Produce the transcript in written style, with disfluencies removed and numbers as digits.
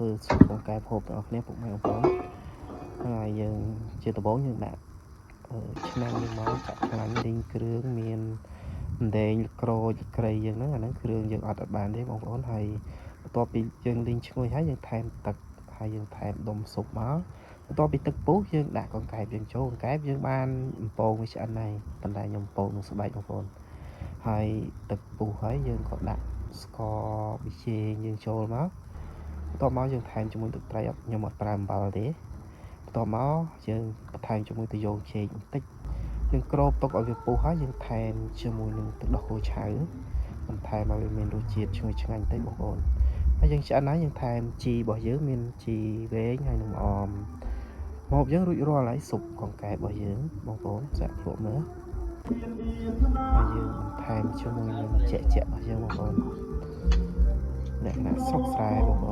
ធ្វើស៊ុបកង្កែបហូបដល់គ្នាពុកម៉ែបងប្អូនហើយយើងជាដំបូងយើងដាក់ឆ្នាំងយើងមកចាក់ខ្លាញ់លីងគ្រឿងមានម្ទេសក្រូចក្រៃយើងហ្នឹងអាហ្នឹងគ្រឿងយើងអត់បានទេបងប្អូនហើយបន្ទាប់ពីយើងលីងឈ្ងុយហើយយើងថែមទឹកហើយយើងថែមដុំស៊ុបមកបន្ទាប់ពីទឹកពុះយើងដាក់កង្កែបយើងចូលកង្កែបយើងបានបំពងវាឆ្អិនហើយប៉ុន្តែខ្ញុំបំពងនឹងស្បែកបងប្អូនហើយទឹកពុះហើយយើងក៏ដាក់ស្ករប៊ីចេងយើងចូលមកបន្ទាប់មកយើងថែមជាមួយទឹកត្រីខ្ញុំអត់ប្រើអំបិលទេបន្ទាប់មកយើងបន្ថែមជាមួយទឹកយោងចេកបន្តិចយើងគ្របទុកឲ្យវាពុះហើយយើងថែមជាមួយនឹងទឹកដោះគោឆៅបន្ថែមឲ្យវាមានរសជាតិឈ្ងុយឆ្ងាញ់បន្តិចបងប្អូនហើយយើងឆ្អិនហើយយើងថែមជីរបស់យើងមានជីវែងហើយនឹងអមមកយើងរួចរាល់ហើយស៊ុបកង្កែបរបស់យើងបងប្អូនចាក់ភ្លក់មើលហើយយើងបន្ថែមជាមួយនឹងជាក់របស់យើងបងប្អូនលក្ខណៈស្រុកស្រែបងប្អូន